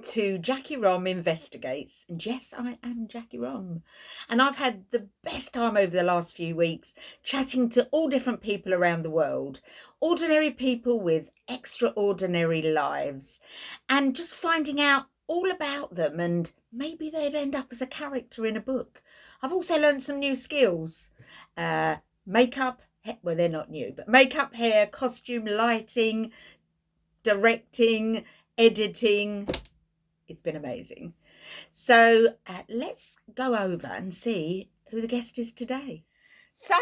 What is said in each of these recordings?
to Jacky Rom Investigates. And yes, I am Jacky Rom. And I've had the best time over the last few weeks chatting to all different people around the world, ordinary people with extraordinary lives, and just finding out all about them. And maybe they'd end up as a character in a book. I've also learned some new skills. Makeup, well, they're not new, but makeup, hair, costume, lighting, directing, editing. It's been amazing. So let's go over and see who the guest is today. So,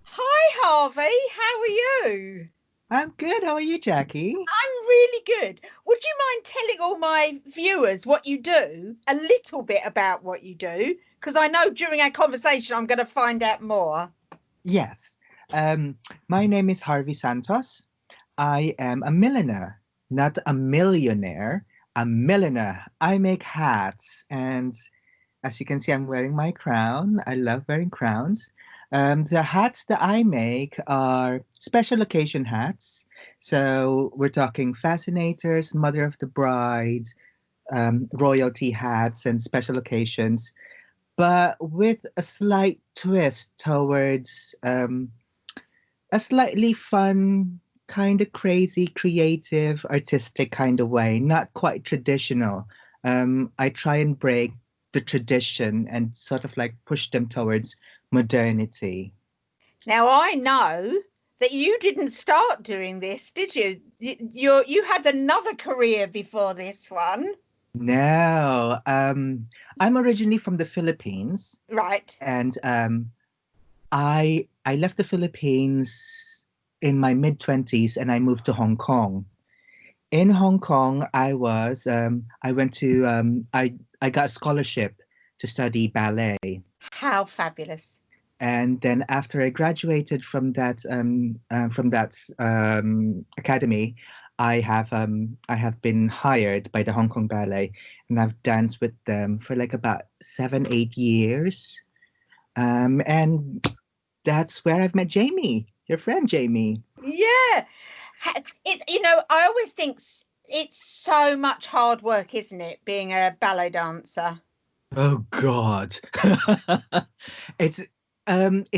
hi Harvey, how are you? I'm good. How are you, Jacky? I'm really good. Would you mind telling all my viewers what you do, a little bit about what you do? Because I know during our conversation I'm going to find out more. Yes. My name is Harvy Santos. I am a milliner, not a millionaire, a milliner. I make hats. And as you can see, I'm wearing my crown. I love wearing crowns. The hats that I make are special occasion hats. So we're talking fascinators, mother of the bride, royalty hats, and special occasions, but with a slight twist towards a slightly fun, kind of crazy, creative, artistic kind of way, not quite traditional. I try and break the tradition and sort of like push them towards modernity. Now, I know that you didn't start doing this, did you? You had another career before this one. No, I'm originally from the Philippines. Right. And I left the Philippines in my mid-20s and I moved to Hong Kong. In Hong Kong, I went to I got a scholarship to study ballet. How fabulous. And then after I graduated from that academy, I have been hired by the Hong Kong Ballet, and I've danced with them for like about 7-8 years. And that's where I've met Jamie, your friend Jamie. Yeah. I always think it's so much hard work, isn't it, being a ballet dancer? Oh God. It's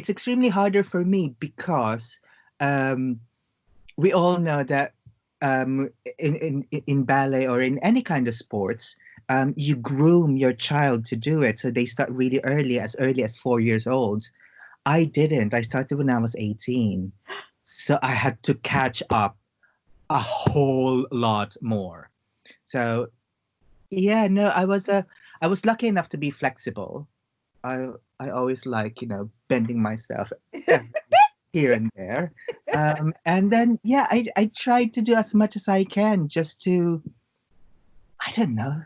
extremely harder for me because we all know that in ballet or in any kind of sports, you groom your child to do it. So they start really early as 4 years old. I didn't. I started when I was 18. So I had to catch up a whole lot more. So yeah, no, I was lucky enough to be flexible. I always like, bending myself here and there. And then, yeah, I try to do as much as I can just to, I don't know,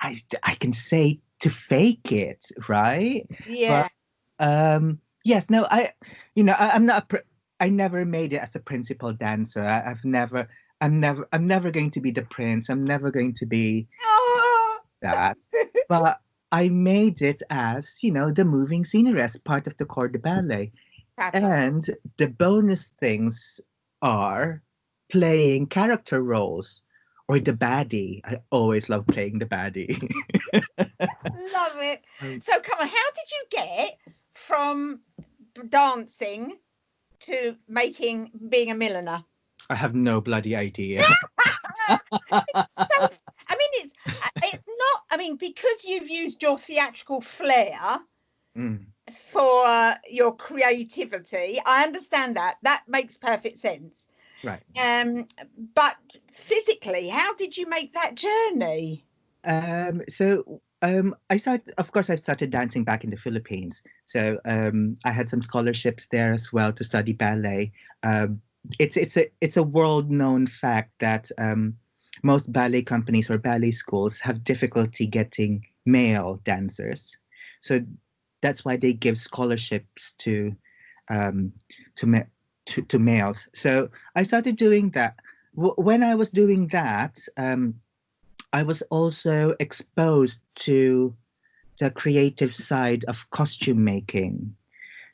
I can say to fake it, right? Yeah. But, yes, no, I'm not, I never made it as a principal dancer. I'm never going to be the prince. I'm never going to be that. But I made it as, the moving scenery as part of the corps de ballet. And the bonus things are playing character roles or the baddie. I always love playing the baddie. Love it. So come on, how did you get from dancing to being a milliner? I have no bloody idea. Because you've used your theatrical flair for your creativity, I understand that. That makes perfect sense. Right. But physically, how did you make that journey? I started dancing back in the Philippines. So I had some scholarships there as well to study ballet. It's a world-known fact that most ballet companies or ballet schools have difficulty getting male dancers. So that's why they give scholarships to males. So I started doing that. When I was doing that, I was also exposed to the creative side of costume making.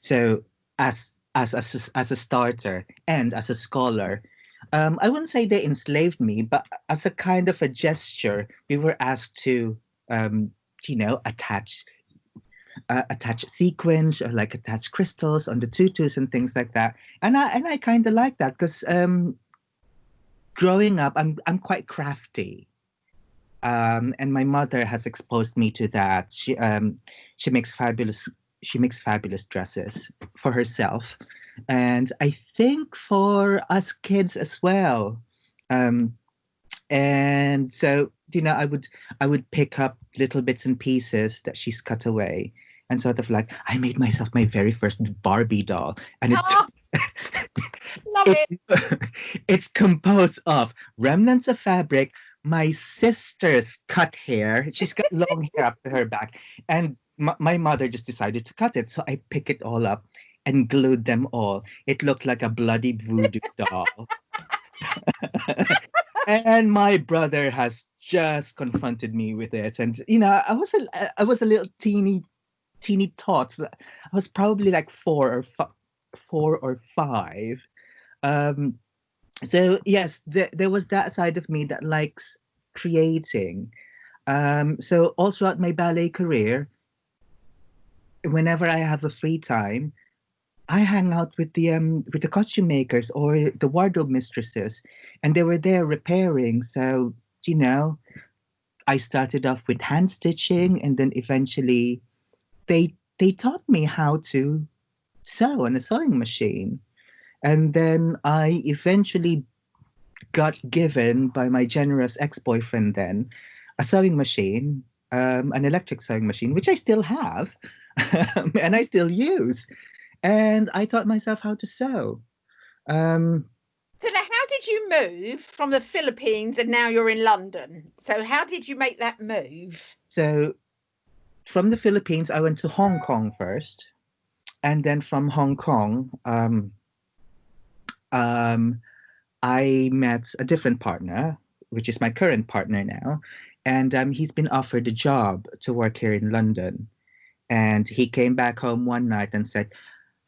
So as a starter and as a scholar, I wouldn't say they enslaved me, but as a kind of a gesture, we were asked to, um, attach attach sequins or like attach crystals on the tutus and things like that. And I kind of like that because growing up, I'm quite crafty. And my mother has exposed me to that. She makes fabulous dresses for herself, and I think for us kids as well. Um, and so I would pick up little bits and pieces that she's cut away, and sort of like I made myself my very first Barbie doll, and Oh, love it's it. it's composed of remnants of fabric, my sister's cut hair. She's got long hair up to her back, and my mother just decided to cut it. So I pick it all up and glued them all. It looked like a bloody voodoo doll. And my brother has just confronted me with it, and I was a little teeny tot. I was probably like 4 or 5. Um, so yes, there was that side of me that likes creating. So all throughout my ballet career, whenever I have a free time, I hang out with the costume makers or the wardrobe mistresses, and they were there repairing. So you know, I started off with hand stitching, and then eventually they taught me how to sew on a sewing machine. And then I eventually got given by my generous ex-boyfriend then a sewing machine, an electric sewing machine, which I still have and I still use. And I taught myself how to sew. Um, So now, how did you move from the Philippines and now you're in London? So how did you make that move? so from the Philippines, I went to Hong Kong first. And then from Hong Kong, um, I met a different partner, which is my current partner now. And he's been offered a job to work here in London. And he came back home one night and said,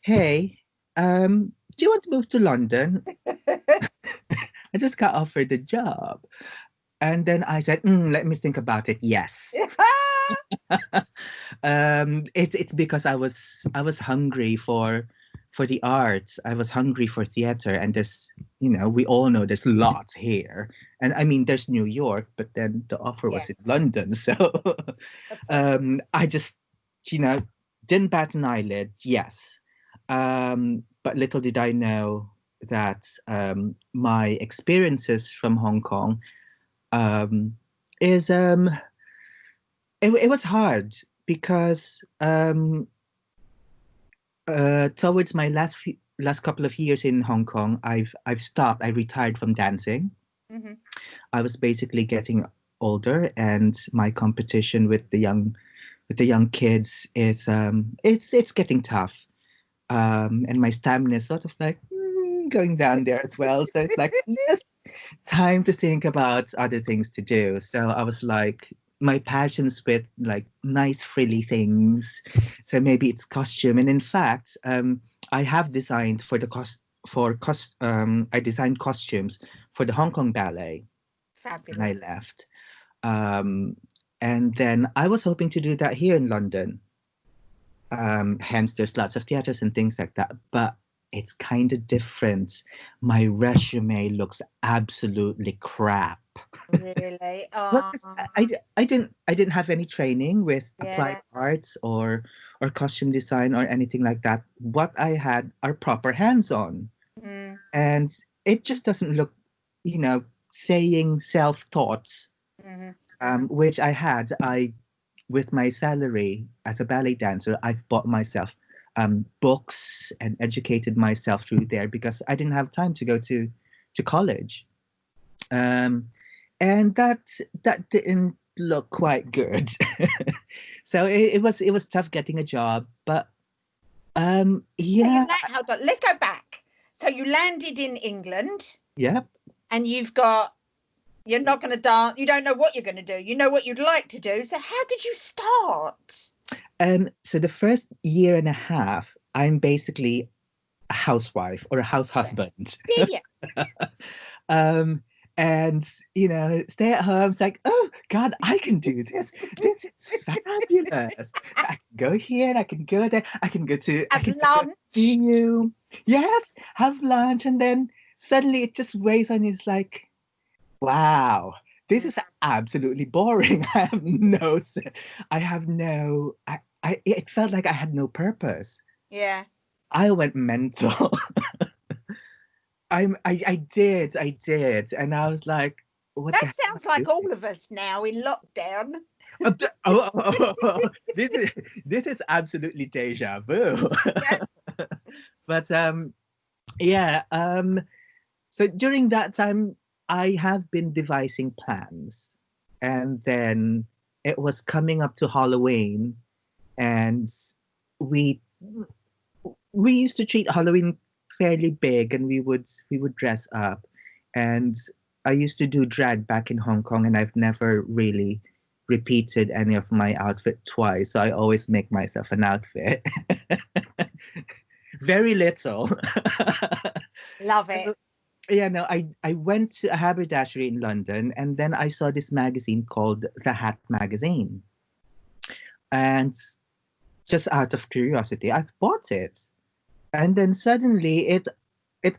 "Hey, do you want to move to London? I just got offered a job." And then I said, "Let me think about it. Yes." It's because I was hungry for the arts. I was hungry for theater, and we all know there's lots here. And I mean, there's New York, but then the offer Yeah, was in London, so of course. I just you know didn't bat an eyelid. Yes, but little did I know that my experiences from Hong Kong um, is it was hard because towards my last couple of years in Hong Kong, I've stopped. I retired from dancing. Hmm. I was basically getting older, and my competition with the young kids is it's getting tough. And my stamina is sort of like going down there as well. So it's like, yes, time to think about other things to do. So I was like, my passions with like nice frilly things. So maybe it's costume. And in fact, I have designed for the I designed costumes for the Hong Kong Ballet when I Fabulous. left. Um, and then I was hoping to do that here in London. Hence, there's lots of theaters and things like that. But it's kind of different. My resume looks absolutely crap. Really? Well, Oh, 'cause I didn't have any training with applied yeah. arts or costume design or anything like that. What I had are proper hands-on, Mm, and it just doesn't look, you know, saying self-taught, hmm. which I had. With my salary as a ballet dancer, I've bought myself books and educated myself through there because I didn't have time to go to college. Um, and that didn't look quite good. So it was tough getting a job, but So yeah, hold on, let's go back. So you landed in England yeah. and you're not going to dance. You don't know what you're going to do. You know what you'd like to do. So how did you start? So the first year and a half, I'm basically a housewife or a house Yeah, husband. yeah, yeah. Um, and stay at home. It's like, oh God, I can do this. This is fabulous. I can go here, I can go there, I can go to Have lunch. see you. Yes, have lunch, and then suddenly it just weighs on you. It's like, wow, this is absolutely boring. It felt like I had no purpose. Yeah. I went mental. I did, and I was like, what the That heck sounds am I like all of us now in lockdown. doing? This is absolutely deja vu. Yes. But yeah, so during that time, I have been devising plans, and then it was coming up to Halloween, and we we used to treat Halloween fairly big, and we would dress up. And I used to do drag back in Hong Kong, and I've never really repeated any of my outfit twice. So I always make myself an outfit. Very little. Love it. Yeah, no, I went to a haberdashery in London, and then I saw this magazine called The Hat Magazine. And just out of curiosity, I bought it. And then suddenly it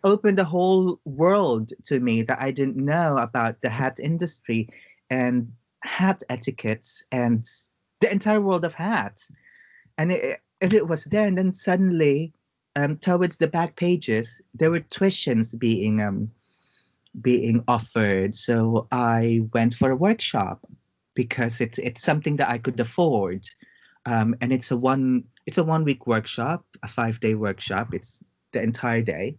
opened a whole world to me that I didn't know about the hat industry and hat etiquettes and the entire world of hats. And it was there, and then suddenly, towards the back pages, there were tuitions being offered. So I went for a workshop because it's something that I could afford. And it's a 1 week workshop, a 5-day workshop. It's the entire day.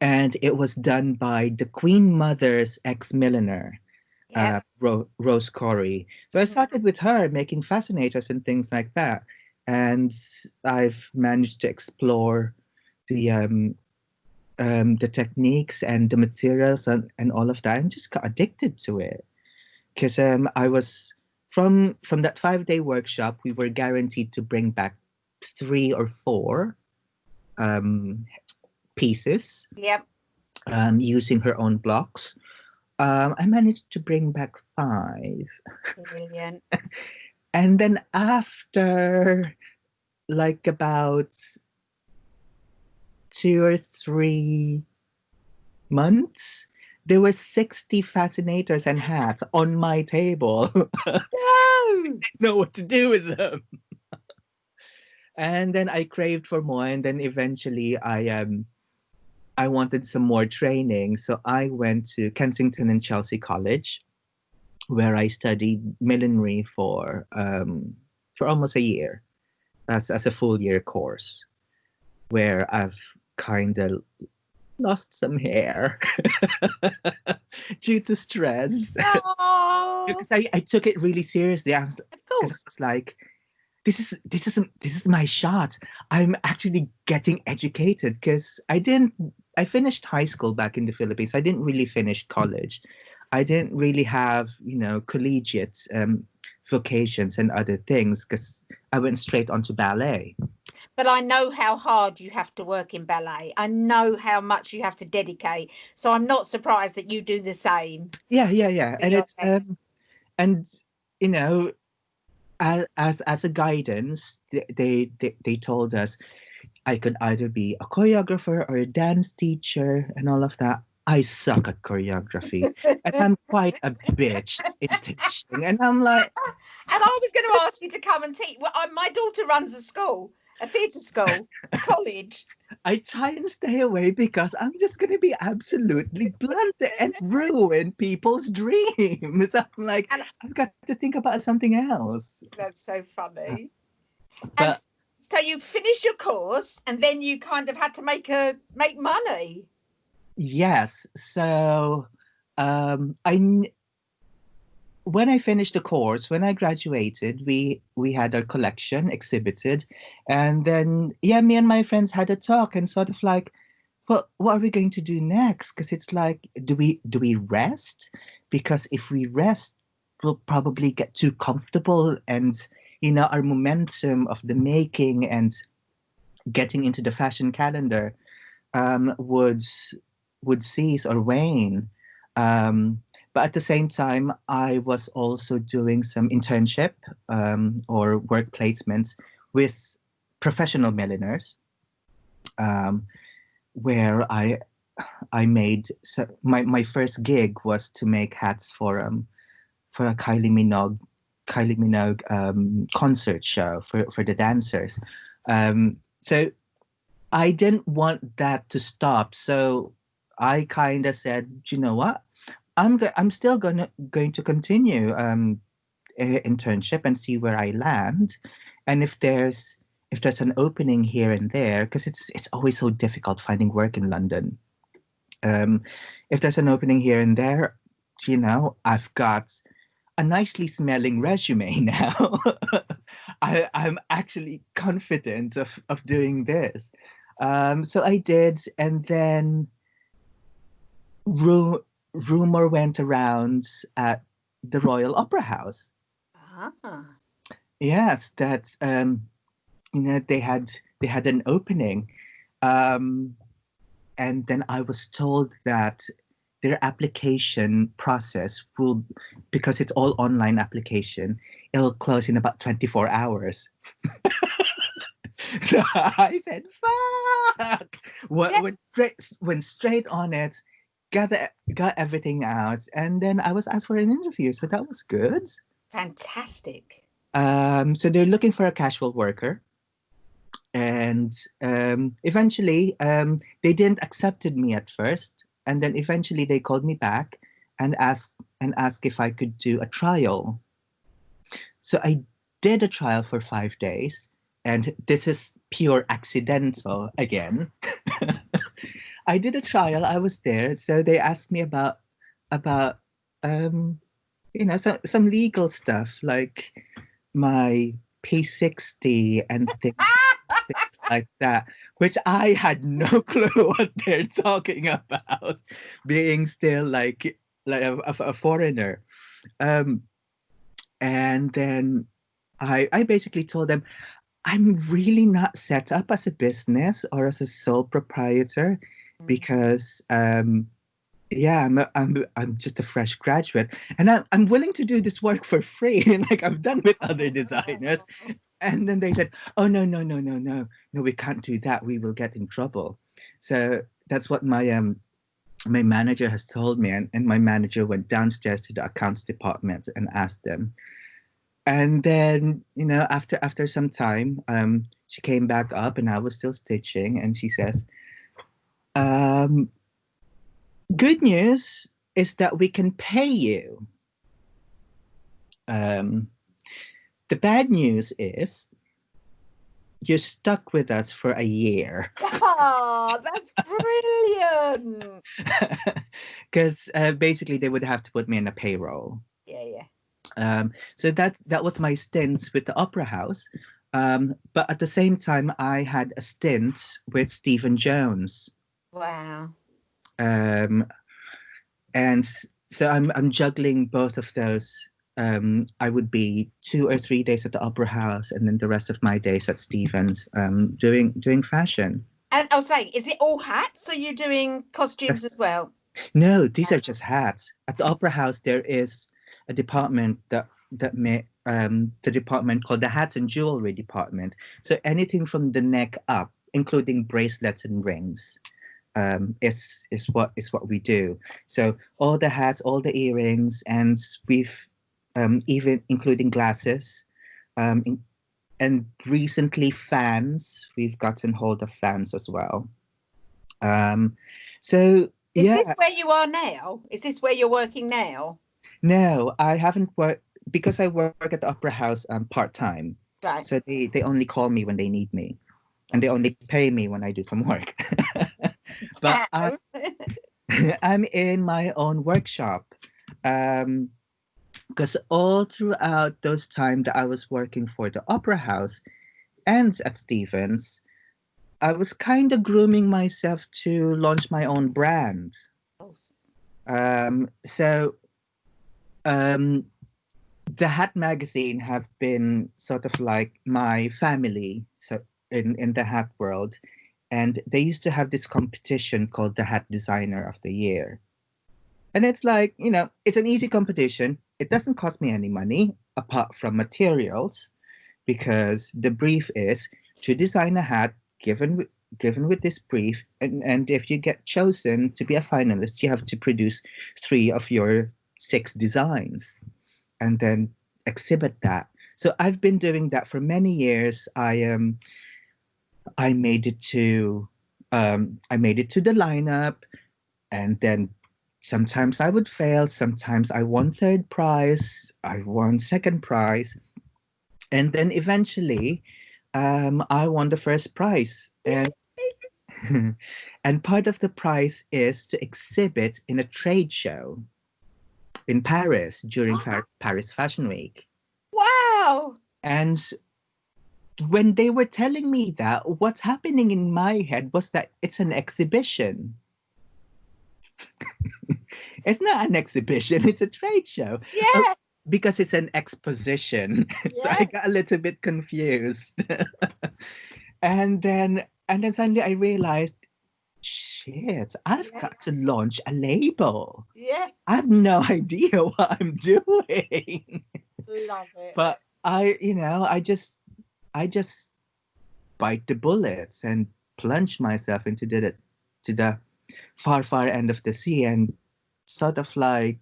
And it was done by the Queen Mother's ex-milliner, Yeah. Rose Corey. So I started with her making fascinators and things like that. And I've managed to explore the techniques and the materials and all of that, and just got addicted to it. Because I was from that 5-day workshop, we were guaranteed to bring back 3 or 4 pieces Yep. using her own blocks. I managed to bring back 5. Brilliant. And then after like about 2 or 3 months, there were 60 fascinators and hats on my table. I didn't know what to do with them. And then I craved for more, and then eventually I wanted some more training. So I went to Kensington and Chelsea College, where I studied millinery for almost a year, as a full year course, where I've kind of lost some hair due to stress. Oh, Because I took it really seriously. I was, of 'cause I course. was like, this is my shot. I'm actually getting educated, because I finished high school back in the Philippines. I didn't really finish college. I didn't really have, collegiate vocations and other things, because I went straight onto ballet. But I know how hard you have to work in ballet. I know how much you have to dedicate. So I'm not surprised that you do the same. Yeah. For And your it's next. and you know, as a guidance, they told us I could either be a choreographer or a dance teacher and all of that. I suck at choreography, and I'm quite a bitch in teaching. And I'm like, And I was going to ask you to come and teach. Well, my daughter runs a school, a theatre school, a college. I try and stay away because I'm just going to be absolutely blunt and ruin people's dreams. I'm like, And I've got to think about something else. that's so funny. And But so you finished your course, and then you kind of had to make money. yes, so I when I finished the course, when I graduated, we had our collection exhibited, and then me and my friends had a talk and sort of like, well, what are we going to do next? Because it's like, do we rest? Because if we rest, we'll probably get too comfortable, and our momentum of the making and getting into the fashion calendar would would cease or wane. But at the same time, I was also doing some internship or work placements with professional milliners, where I made my first gig was to make hats for a Kylie Minogue concert show for the dancers. So I didn't want that to stop. So I kind of said, you know what? I'm still going to continue internship and see where I land, and if there's an opening here and there, because it's always so difficult finding work in London. If there's an opening here and there, I've got a nicely smelling resume now. I'm actually confident of doing this. So I did, and then rumor went around at the Royal Opera House. Ah. Yes, that they had an opening, and then I was told that their application process will, because it's all online application, it'll close in about 24 hours. So I said, "Fuck!" Went straight on it, got everything out, and then I was asked for an interview. So that was good. Fantastic. So they're looking for a casual worker, and eventually they didn't accepted me at first, and then eventually they called me back and asked if I could do a trial. So I did a trial for 5 days, and this is pure accidental again. I did a trial. I was there, so they asked me about some legal stuff like my P60 and things like that, which I had no clue what they're talking about, being still like a foreigner. And then I basically told them, I'm really not set up as a business or as a sole proprietor, because I'm just a fresh graduate, and I'm willing to do this work for free, like I've done with other designers. And then they said, oh, no, we can't do that, we will get in trouble. So that's what my manager has told me, and my manager went downstairs to the accounts department and asked them. And then, after some time, she came back up, and I was still stitching, and she says, good news is that we can pay you. The bad news is you're stuck with us for a year. Oh, that's brilliant. Because basically they would have to put me in a payroll. Yeah. So that was my stints with the Opera House. But at the same time, I had a stint with Stephen Jones. Wow. And so I'm juggling both of those. I would be 2 or 3 days at the Opera House, and then the rest of my days at Stevens, doing fashion. And I'll say, is it all hats? So you're doing costumes as well? No, these are just hats. At the Opera House, there is a department the department called the Hats and Jewelry Department. So anything from the neck up, including bracelets and rings, is what we do. So all the hats, all the earrings, and we've even including glasses, and recently fans. We've gotten hold of fans as well. So is this where you are now? Is this where you're working now? No, I haven't worked, because I work at the Opera House part-time. Right. So they only call me when they need me, and they only pay me when I do some work. But I'm in my own workshop, because all throughout those time that I was working for the Opera House and at Stevens, I was kind of grooming myself to launch my own brand. The Hat magazine have been sort of like my family, so in the hat world, and they used to have this competition called the Hat Designer of the Year. And it's like, it's an easy competition. It doesn't cost me any money apart from materials, because the brief is to design a hat given with this brief, and if you get chosen to be a finalist, you have to produce 3 of your 6 designs and then exhibit that. So I've been doing that for many years. I made it to the lineup, and then sometimes I would fail, sometimes I won 3rd prize, I won 2nd prize, and then eventually I won the 1st prize. And and part of the prize is to exhibit in a trade show in Paris during Paris Fashion Week. Wow. And when they were telling me that, what's happening in my head was that it's an exhibition. It's not an exhibition, it's a trade show. Yeah. Because it's an exposition. Yeah. So I got a little bit confused. and then suddenly I realized, shit, I've got to launch a label. Yeah. I have no idea what I'm doing. Love it. But I just bite the bullets and plunge myself into the far end of the sea, and sort of like,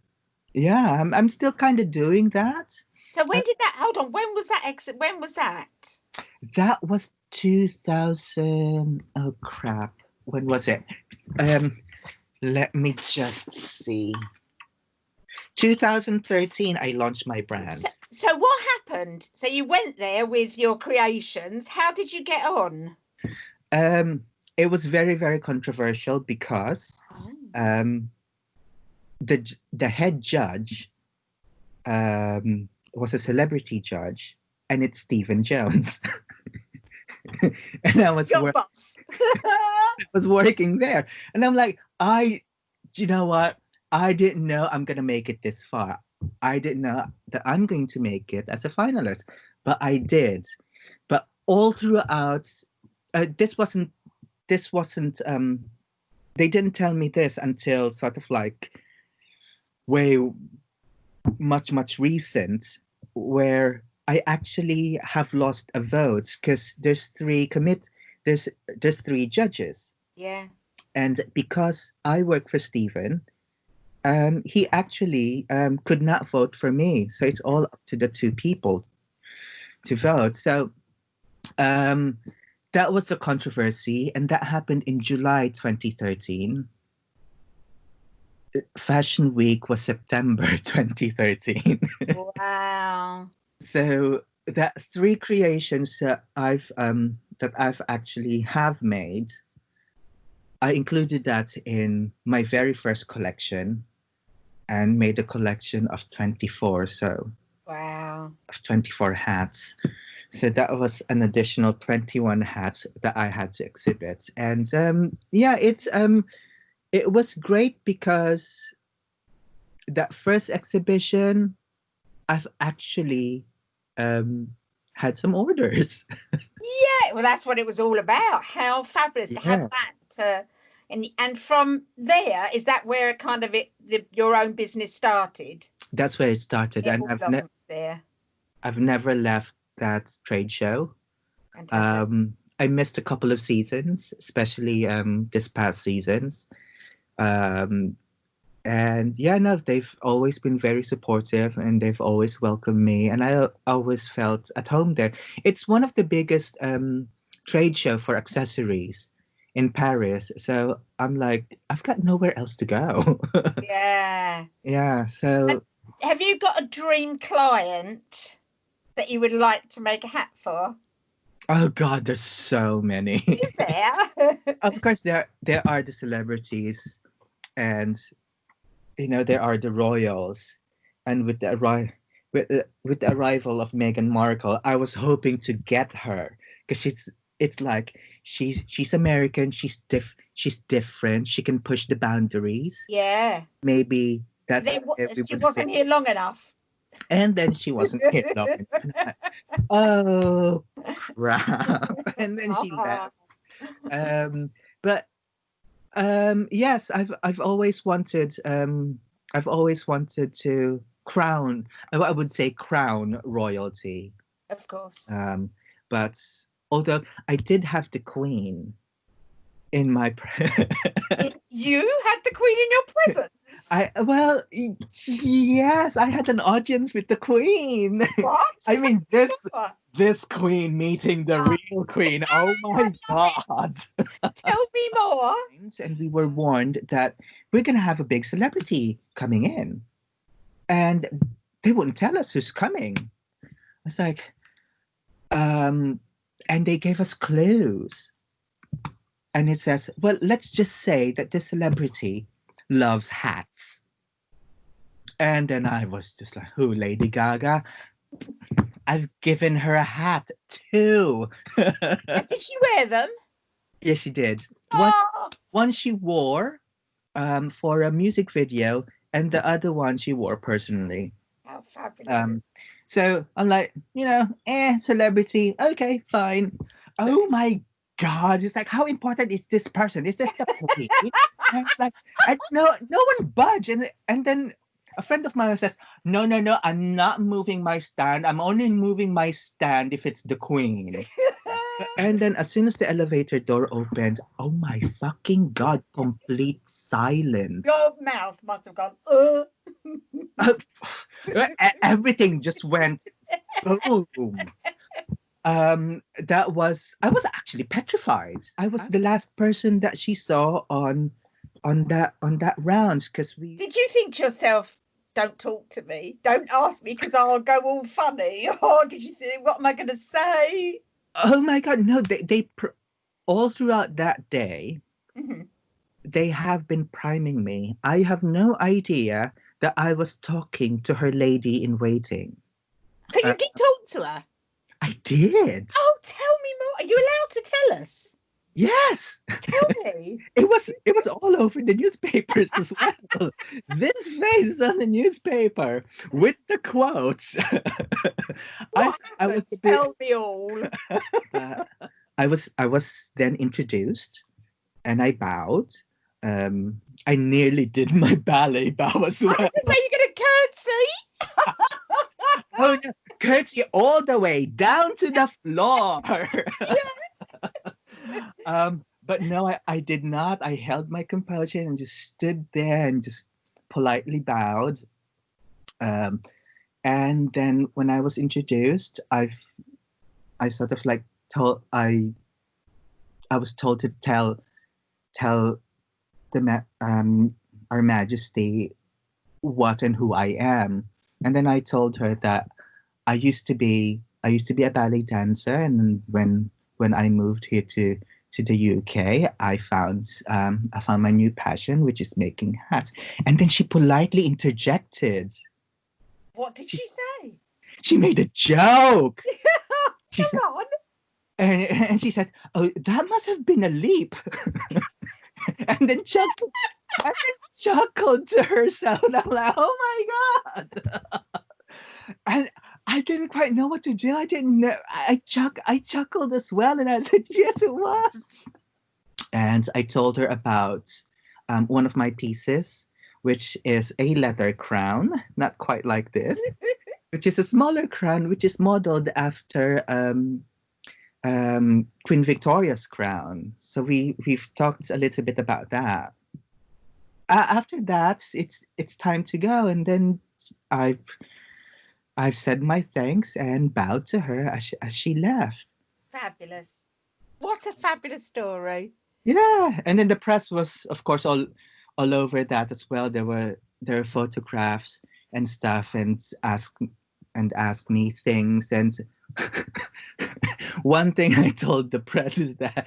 yeah, I'm still kind of doing that. So when did that? Hold on. When was that exit? When was that? That was 2000. Oh crap! When was it? Let me just see. 2013, I launched my brand. So what happened? So you went there with your creations. How did you get on? It was very, very controversial because the head judge was a celebrity judge, and it's Stephen Jones. And I was boss. was working there, and I'm like, you know what? I didn't know I'm gonna make it this far. I didn't know that I'm going to make it as a finalist, but I did. But all throughout, this wasn't. They didn't tell me this until sort of like way much recent, where I actually have lost a vote because there's 3 judges. Yeah. And because I work for Stephen, he actually could not vote for me. So it's all up to the 2 people to vote. So that was a controversy, and that happened in July 2013. Fashion Week was September 2013. Wow. So that 3 creations that I've actually have made, I included that in my very first collection, and made a collection of 24. So wow, of 24 hats. So that was an additional 21 hats that I had to exhibit, and it was great because that first exhibition, I've actually had some orders. Yeah, well, that's what it was all about. How fabulous to have that. And from there, is that where it kind of your own business started? That's where it started, and I've never left that trade show. I missed a couple of seasons, especially this past seasons. And they've always been very supportive, and they've always welcomed me, and I always felt at home there. It's one of the biggest trade show for accessories in Paris, so I'm like, I've got nowhere else to go. Yeah. So and have you got a dream client that you would like to make a hat for? Oh God, there's so many. Is there? Of course, there are the celebrities, and there are the royals, and with the arrival of Meghan Markle, I was hoping to get her because she's American, she's different, she can push the boundaries. Yeah. Maybe that's she wasn't here long enough. And then she wasn't here long enough. Oh crap! And then she left. But yes, I've always wanted to crown. I would say crown royalty. Of course. But although I did have the Queen in my You had the Queen in your presence. yes, I had an audience with the Queen. What? I mean this What? this Queen meeting the real Queen. Oh my God. Tell me more. And we were warned that we're gonna have a big celebrity coming in. And they wouldn't tell us who's coming. It's like and they gave us clues. And it says, well, let's just say that this celebrity loves hats. And then I was just like, who, Lady Gaga? I've given her a hat too. Did she wear them? Yes, she did. Oh, One she wore for a music video, and the other one she wore personally. how fabulous. So I'm like, celebrity. Okay, fine. Oh my God, it's like, how important is this person? Is this the Queen? And like, no one budge. And then a friend of mine says, no, I'm not moving my stand. I'm only moving my stand if it's the Queen. And then as soon as the elevator door opened, oh my fucking God, complete silence. Your mouth must have gone, Everything just went boom. I was actually petrified. I was the last person that she saw on that rounds because we. Did you think to yourself, don't talk to me, don't ask me because I'll go all funny? Or did you think, what am I going to say? Oh my God, no! They all throughout that day, they have been priming me. I have no idea that I was talking to her lady in waiting. So you did talk to her? I did. Oh, tell me more. Are you allowed to tell us? Yes. Tell me. It was all over the newspapers as well. This face is on the newspaper with the quotes. What happened? Tell me all. I was then introduced, and I bowed. I nearly did my ballet bow as well. I was going to say you're going to curtsy. Oh no, curtsy all the way down to the floor. But no, I did not. I held my composure and just stood there and just politely bowed. And then when I was introduced, I sort of like I was told to tell Our Majesty what and who I am. And then I told her that I used to be a ballet dancer, and when I moved here to the UK, I found my new passion, which is making hats. And then she politely interjected. What did she say? She made a joke. She Come said, on. and she said, "Oh, that must have been a leap," and then chuckled to herself. And I'm like, "Oh my God!" And I didn't quite know what to do. I didn't know. I chuckled as well, and I said, "Yes, it was." And I told her about one of my pieces, which is a leather crown, not quite like this, which is a smaller crown, which is modeled after Queen Victoria's crown. So we've talked a little bit about that. After that, it's time to go, and then I've said my thanks and bowed to her as she left. Fabulous. What a fabulous story. Yeah, and then the press was, of course, all over that as well. There were photographs and stuff, and asked me things. And one thing I told the press is that,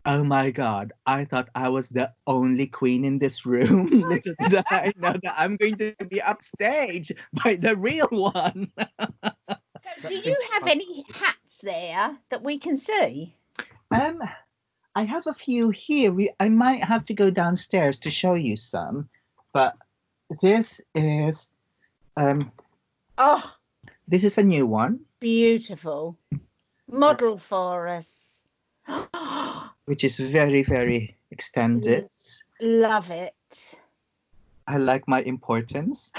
oh my God, I thought I was the only queen in this room. Little did I know that I'm going to be upstaged by the real one. So do you have any hats there that we can see? I have a few here. I might have to go downstairs to show you some, but this is Oh, this is a new one. beautiful. Model for us. which is very, very extended. Love it. I like my importance.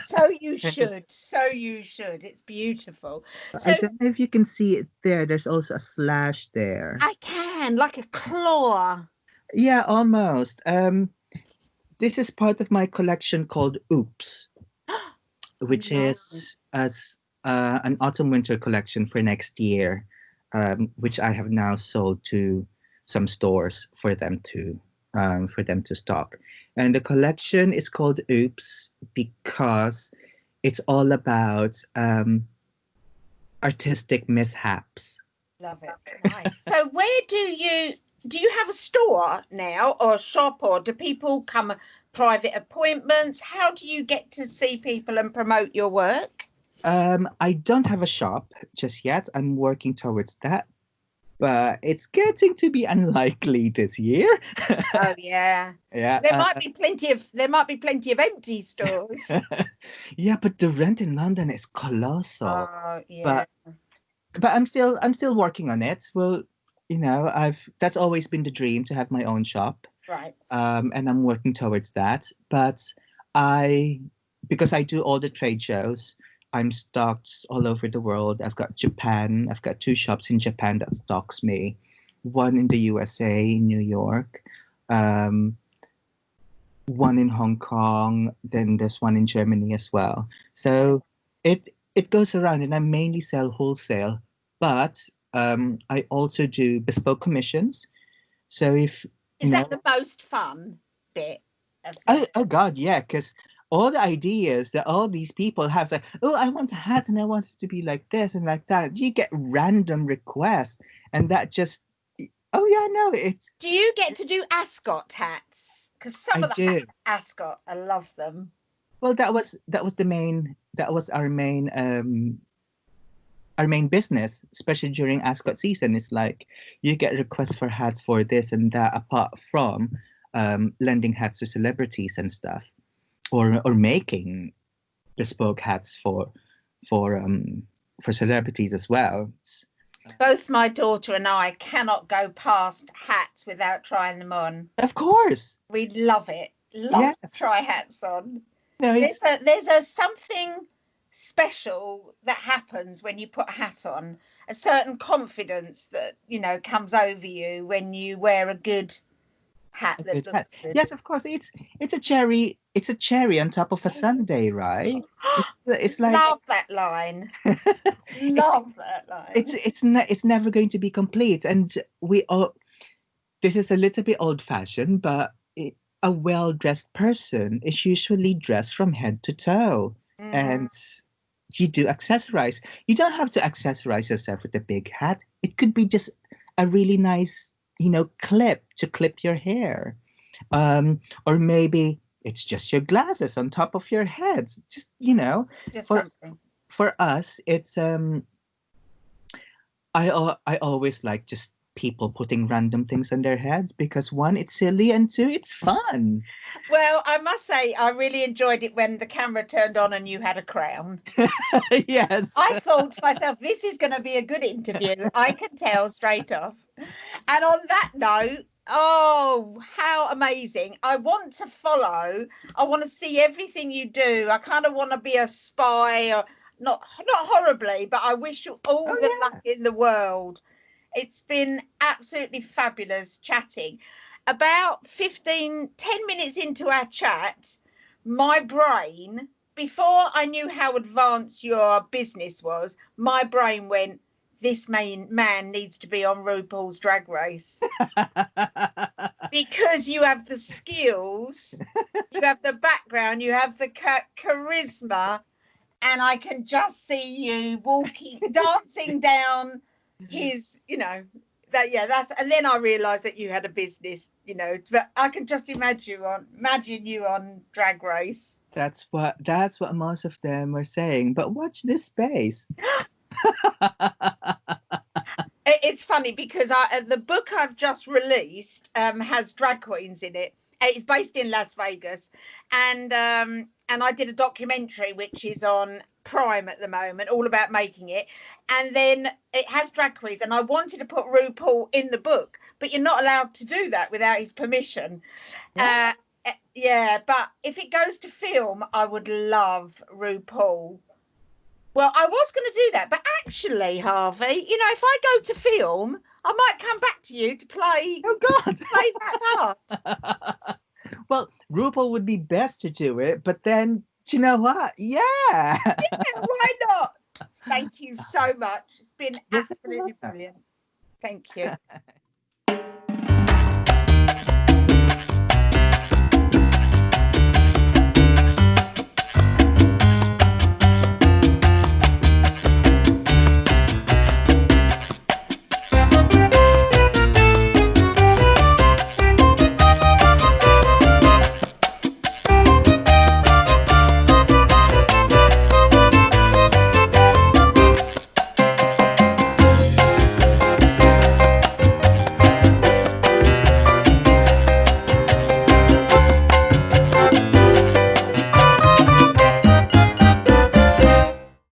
So you should. So you should. It's beautiful. So I don't know if you can see it there. There's also a slash there. I can, like a claw. Yeah, almost. This is part of my collection called Oops, which is an autumn-winter collection for next year, which I have now sold to some stores for them to stock. And the collection is called Oops because it's all about artistic mishaps. Love it. Nice. So where do you have a store now or a shop, or do people come private appointments? How do you get to see people and promote your work? I don't have a shop just yet. I'm working towards that, but it's getting to be unlikely this year. Oh yeah. Yeah. There might be plenty of empty stores. Yeah, but the rent in London is colossal. Oh yeah. But I'm still working on it. Well, that's always been the dream, to have my own shop. Right. And I'm working towards that. But because I do all the trade shows, I'm stocked all over the world. I've got Japan. I've got 2 shops in Japan that stocks me. One in the USA, in New York. One in Hong Kong. Then there's one in Germany as well. So it goes around, and I mainly sell wholesale. But I also do bespoke commissions. So if Is that the most fun bit? Oh God, yeah, because all the ideas that all these people have, like, oh, I want a hat and I want it to be like this and like that. You get random requests, and that just, oh yeah, no, it's. Do you get to do ascot hats? Because some of the hats are ascot, I love them. Well, that was our main business, especially during ascot season. It's like you get requests for hats for this and that, apart from lending hats to celebrities and stuff, or making bespoke hats for celebrities as well. Both my daughter and I cannot go past hats without trying them on. Of course, we love it. Love to try hats on. No, there's a something special that happens when you put a hat on. A certain confidence that comes over you when you wear a good hat that looks good. Yes, of course. It's a cherry. It's a cherry on top of a sundae, right? It's like, love that line. Love that line. It's never going to be complete, and this is a little bit old-fashioned, but a well-dressed person is usually dressed from head to toe, and you do accessorize. You don't have to accessorize yourself with a big hat. It could be just a really nice, clip to clip your hair, or maybe it's just your glasses on top of your head. Just something. For us, it's I always like just people putting random things on their heads, because 1, it's silly, and 2, it's fun. Well, I must say I really enjoyed it when the camera turned on and you had a crown. Yes. I thought to myself, this is going to be a good interview. I can tell straight off. And on that note, oh, how amazing. I want to follow. I want to see everything you do. I kind of want to be a spy, or not horribly, but I wish you all the luck in the world. It's been absolutely fabulous chatting. About 10 minutes into our chat, my brain, before I knew how advanced your business was, my brain went, this man needs to be on RuPaul's Drag Race. Because you have the skills, you have the background, you have the charisma, and I can just see you dancing down his, that's, and then I realized that you had a business, but I can just imagine you on Drag Race. That's what most of them are saying, but watch this space. It's funny because the book I've just released has drag queens in it. It's based in Las Vegas, and I did a documentary which is on prime at the moment, all about making it. And then it has drag queens, and I wanted to put RuPaul in the book, but you're not allowed to do that without his permission. Yeah. Yeah, but if it goes to film, I would love RuPaul. Well, I was going to do that, but actually, Harvey, you know, if I go to film, I might come back to you to play Oh God. that part. Well, RuPaul would be best to do it, but then, do you know what? Yeah. Why not? Thank you so much. It's been Yes, absolutely brilliant. Thank you.